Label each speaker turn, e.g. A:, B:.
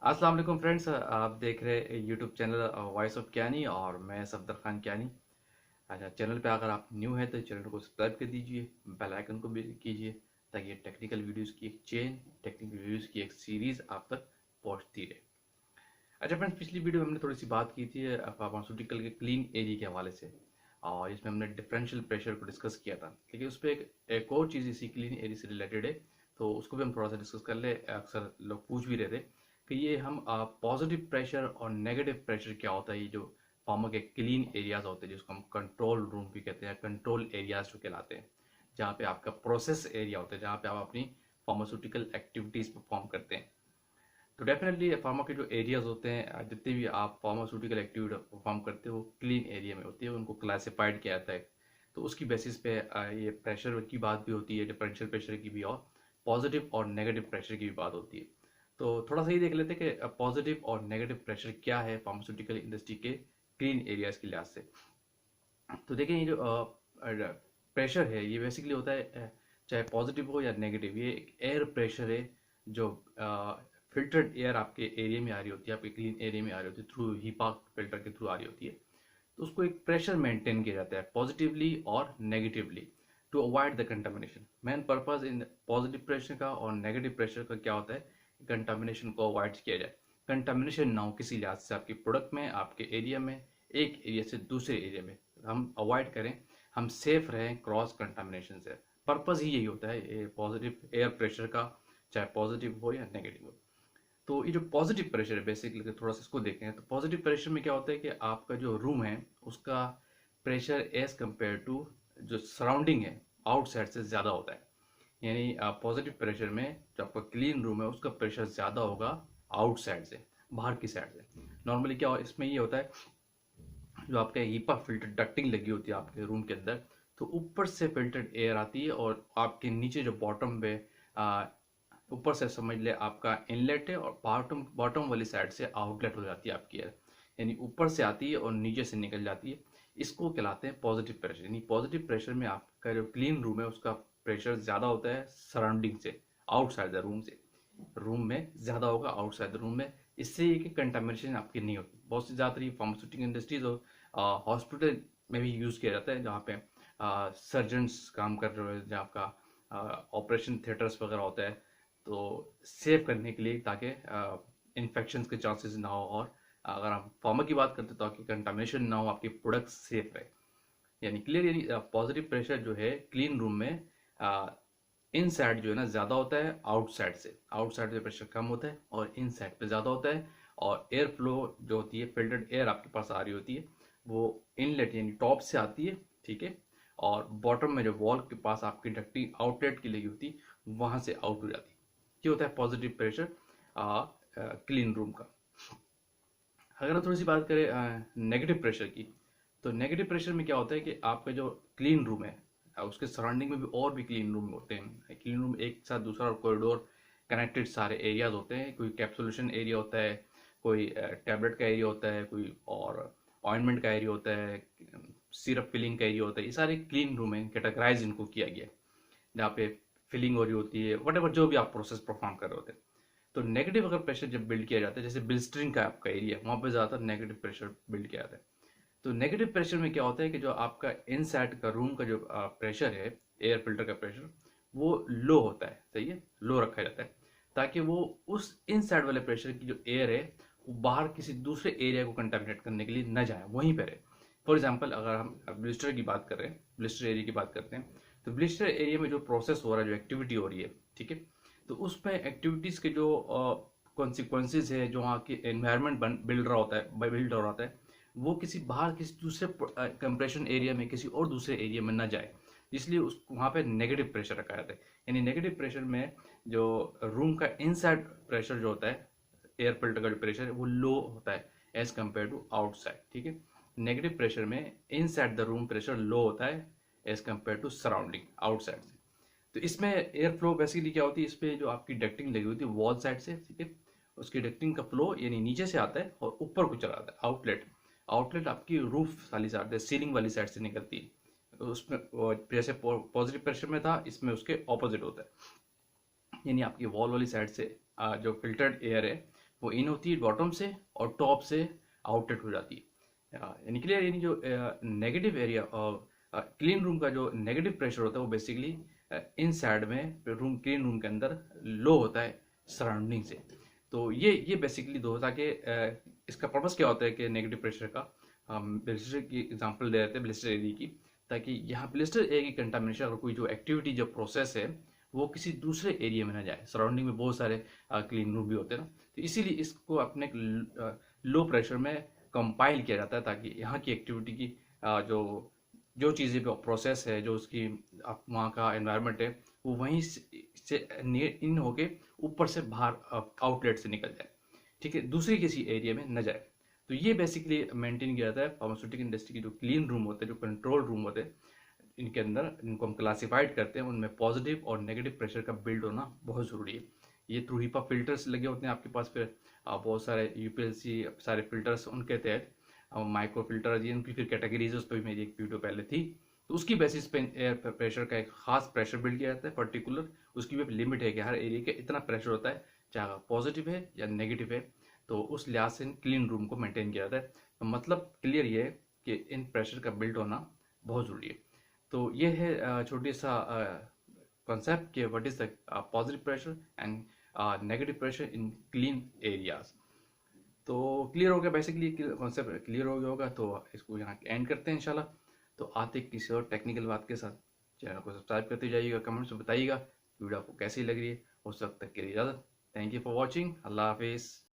A: अस्सलाम वालेकुम फ्रेंड्स, आप देख रहे YouTube channel voice of Kayani और मैं सफदर खान क्यानी। अच्छा, चैनल पे अगर आप न्यू हैं तो चैनल को सब्सक्राइब कर दीजिए, बेल आइकन को भी कीजिए ताकि टेक्निकल वीडियोस की एक चेन, टेक्निकल वीडियोस की एक सीरीज़ आप तक पहुंचती रहे। अच्छा फ्रेंड्स, पिछली वीडियो में हमने थोड़ी सी बात की थी फार्मास्यूटिकल के क्लीन एरिया के हवाले से, और इसमें हमने डिफरेंशियल प्रेशर को डिस्कस किया था। लेकिन उस पर एक और चीज़ इसी क्लीन एरिया से रिलेटेड है, तो उसको भी हम थोड़ा सा डिस्कस कर ले। अक्सर लोग पूछ भी रहे थे कि ये हम पॉजिटिव प्रेशर और नेगेटिव प्रेशर क्या होता है। ये जो फार्मा के क्लीन एरियाज होते हैं जिसको हम कंट्रोल रूम भी कहते हैं, कंट्रोल एरियाज जो कहलाते हैं, जहाँ पे आपका प्रोसेस एरिया होता है, जहाँ पे आप अपनी फार्मास्यूटिकल एक्टिविटीज़ परफॉर्म करते हैं। तो डेफिनेटली फार्मा के जो एरियाज होते हैं, जितने भी आप फार्मास्यूटिकल एक्टिविटी परफॉर्म करते हो क्लीन एरिया में होती है, उनको क्लासिफाइड किया जाता है। तो उसकी बेसिस पे ये प्रेशर की बात भी होती है, डिफरेंशियल प्रेशर की भी, और पॉजिटिव और नेगेटिव प्रेशर की भी बात होती है। तो थोड़ा सा ही देख लेते हैं कि पॉजिटिव और नेगेटिव प्रेशर क्या है फार्मास्यूटिकल इंडस्ट्री के क्लीन एरियाज के लिहाज से। तो देखिए, ये जो प्रेशर है ये बेसिकली होता है, चाहे पॉजिटिव हो या नेगेटिव, ये एक एयर प्रेशर है जो फिल्टर्ड एयर आपके एरिया में आ रही होती है, आपके क्लीन एरिया में आ रही होती है, थ्रू हीपा फिल्टर के थ्रू आ रही होती है। तो उसको एक प्रेशर मेंटेन किया जाता है पॉजिटिवली और negatively to avoid the contamination. Main purpose in positive pressure का और नेगेटिव प्रेशर का क्या होता है, कंटामिनेशन को अवॉइड किया जाए। कंटामिनेशन ना हो किसी लिहाज से आपके प्रोडक्ट में, आपके एरिया में, एक एरिया से दूसरे एरिया में हम अवॉइड करें, हम सेफ रहें क्रॉस कंटामिनेशन से। पर्पज ही यही होता है पॉजिटिव एयर प्रेशर का, चाहे पॉजिटिव हो या नेगेटिव हो। तो ये जो पॉजिटिव प्रेशर है, बेसिकली थोड़ा सा इसको देखें तो पॉजिटिव प्रेशर में क्या होता है कि आपका जो रूम है उसका प्रेशर एज कंपेयर टू जो सराउंडिंग है आउटसाइड से ज़्यादा होता है। यानी पॉजिटिव प्रेशर में जो आपका क्लीन रूम है उसका प्रेशर ज़्यादा होगा आउटसाइड से, बाहर की साइड से। नॉर्मली क्या इसमें ये होता है, जो आपका हीपा फिल्टर डक्टिंग लगी होती है आपके रूम के अंदर, तो ऊपर से फिल्टर्ड एयर आती है और आपके नीचे जो बॉटम पे ऊपर से समझ ले आपका इनलेट है, और बॉटम बॉटम वाली साइड से आउटलेट हो जाती है आपकी एयर। यानी ऊपर से आती है और नीचे से निकल जाती है। इसको कहलाते हैं पॉजिटिव प्रेशर। यानी पॉजिटिव प्रेशर में आपका जो क्लीन रूम है उसका प्रेशर ज़्यादा होता है सराउंडिंग से, आउटसाइड द रूम से। रूम में ज़्यादा होगा आउटसाइड द रूम में। इससे ये कि कंटामिनेशन आपकी नहीं होती। बहुत सी ज़्यादातर फार्मास्यूटिकल इंडस्ट्रीज और हॉस्पिटल में भी यूज़ किया जाता है, जहाँ पे सर्जन्स काम कर रहे हो, जहाँ आपका ऑपरेशन थिएटर्स वगैरह होता है, तो सेव करने के लिए, ताकि इन्फेक्शन के चांसेस ना हो, और अगर हम फार्मा की बात करते हैं ताकि कंटामिनेशन ना हो, आपके प्रोडक्ट सेफ रहे। यानी क्लियर, यानी पॉजिटिव प्रेशर जो है क्लीन रूम में इन साइड जो है ना ज़्यादा होता है आउटसाइड से। आउटसाइड से प्रेशर कम होता है और इन साइड पे ज़्यादा होता है। और एयर फ्लो जो होती है, फिल्टर्ड एयर आपके पास आ रही होती है, वो इनलेट यानी टॉप से आती है, ठीक है, और बॉटम में जो वॉल के पास आपकी डक्टिंग आउटलेट की लगी होती है वहाँ से आउट हो जाती है। ये होता है पॉजिटिव प्रेशर क्लीन रूम का। अगर हम थोड़ी सी बात करें नेगेटिव प्रेशर की, तो नेगेटिव प्रेशर में क्या होता है कि आपका जो क्लीन रूम है, उसके सराउंडिंग में भी और भी क्लीन रूम होते हैं। क्लीन रूम एक साथ दूसरा कॉरिडोर कनेक्टेड सारे एरियाज होते हैं। कोई कैप्सुलेशन एरिया होता है, कोई टैबलेट का एरिया होता है, कोई और ऑइंटमेंट का एरिया होता है, सिरप फिलिंग का एरिया होता है। ये सारे क्लीन रूम है, कैटेगराइज इनको किया गया है, जहाँ पे फिलिंग हो रही होती है, वट जो भी आप प्रोसेस परफॉर्म कर रहे होते हैं। तो नेगेटिव अगर प्रेशर जब बिल्ड किया जाता है, जैसे ब्लिस्टरिंग का आपका एरिया, वहाँ पे ज़्यादातर नेगेटिव प्रेशर बिल्ड किया जाता है। तो नेगेटिव प्रेशर में क्या होता है कि जो आपका इनसाइड का रूम का जो प्रेशर है, एयर फिल्टर का प्रेशर, वो लो होता है, सही है, लो रखा जाता है, ताकि वो उस इनसाइड वाले प्रेशर की जो एयर है वो बाहर किसी दूसरे एरिया को कंटामिनेट करने के लिए न जाए, वहीं पर है। फॉर एग्जाम्पल, अगर हम ब्लिस्टर की बात कर रहे हैं, ब्लिस्टर एरिया की बात करते हैं, तो ब्लिस्टर एरिया में जो प्रोसेस हो रहा है, जो एक्टिविटी हो रही है, ठीक है, तो उसमें एक्टिविटीज़ के जो कॉन्सिक्वेंसेज है, जो वहाँ की एनवायरनमेंट बिल्ड रहा होता है, बिल्ड हो रहा होता है, वो किसी बाहर किसी दूसरे कंप्रेशन एरिया में, किसी और दूसरे एरिया में ना जाए। इसलिए उस वहाँ पे नेगेटिव प्रेशर रखा जाता है। यानी नेगेटिव प्रेशर में जो रूम का इनसाइड प्रेशर जो होता है, एयर फिल्टर का जो प्रेशर है, वो लो होता है एज कम्पेयर टू आउटसाइड, ठीक है। नेगेटिव प्रेशर में inside the room pressure low होता है as compare to surrounding outside से। तो इसमें एयर फ्लो बेसिकली क्या होती है, इस पे जो आपकी डक्टिंग लगी होती है वॉल साइड से, ठीक है, उसकी डक्टिंग का फ्लो यानी नीचे से आता है और ऊपर को चला जाता है आउटलेट। आउटलेट आपकी रूफ वाली साइड से, सीलिंग वाली साइड से निकलती है। तो उसमें जैसे पॉजिटिव प्रेशर में था, इसमें उसके ऑपोजिट होता है। यानी आपकी वॉल वाली साइड से जो फिल्टर्ड एयर है वो इन होती है बॉटम से और टॉप से आउटलेट हो जाती है। यानी क्लियर, यानी जो नेगेटिव एरिया और क्लीन रूम का जो नेगेटिव प्रेशर होता है वो बेसिकली इन साइड में रूम, क्लीन रूम के अंदर लो होता है सराउंडिंग से। तो ये बेसिकली दो, ताकि इसका पर्पस क्या होता है कि नेगेटिव प्रेशर का, हम ब्लिस्टर की एग्जांपल ले रहे थे ब्लिस्टर एरिया की, ताकि यहाँ ब्लिस्टर एरिया की कंटामिनेशन, अगर कोई जो एक्टिविटी जो प्रोसेस है वो किसी दूसरे एरिया में ना जाए। सराउंडिंग में बहुत सारे क्लीन रूम भी होते हैं ना, तो इसीलिए इसको अपने लो प्रेशर में कंपाइल किया जाता है, ताकि यहाँ की एक्टिविटी की जो जो चीज़ें प्रोसेस है, जो उसकी वहाँ का एनवायरनमेंट है, वो वहीं से इन होके ऊपर से बाहर आउटलेट से निकल जाए, ठीक है, दूसरी किसी एरिया में न जाए। तो ये बेसिकली मेंटेन किया जाता है फार्मास्यूटिकल इंडस्ट्री की जो क्लीन रूम होते हैं, जो कंट्रोल रूम होते हैं, इनके अंदर इनको हम क्लासिफाइड करते हैं, उनमें पॉजिटिव और नेगेटिव प्रेशर का बिल्ड होना बहुत ज़रूरी है। ये थ्रू हीपा फिल्टर्स लगे होते हैं आपके पास, फिर बहुत सारे यूपीएलसी सारे फिल्टर्स, उनके तहत माइक्रो फिल्टर जी, उनकी फिर कैटेगरीज, उस पर भी मेरी एक वीडियो पहले थी। तो उसकी बेसिस पे एयर प्रेशर का एक खास प्रेशर बिल्ड किया जाता है पर्टिकुलर, उसकी भी लिमिट है कि हर एरिया के इतना प्रेशर होता है, चाहे पॉजिटिव है या नेगेटिव है। तो उस लिहाज से क्लीन रूम को मेंटेन किया जाता है। तो मतलब क्लियर ये है कि इन प्रेशर का बिल्ड होना बहुत ज़रूरी है। तो ये है छोटी सा कॉन्सेप्ट कि what is the positive pressure and negative pressure in clean areas. तो क्लियर हो गया, बेसिकली कॉन्सेप्ट क्लियर हो गया होगा, तो इसको यहाँ एंड करते हैं इंशाल्लाह। तो आते किसी और टेक्निकल बात के साथ। चैनल को सब्सक्राइब करते जाइएगा, कमेंट्स में बताइएगा वीडियो आपको कैसी लग रही है। उस वक्त तक के लिए इजाज़त। Thank you for watching. अल्लाह हाफिज़।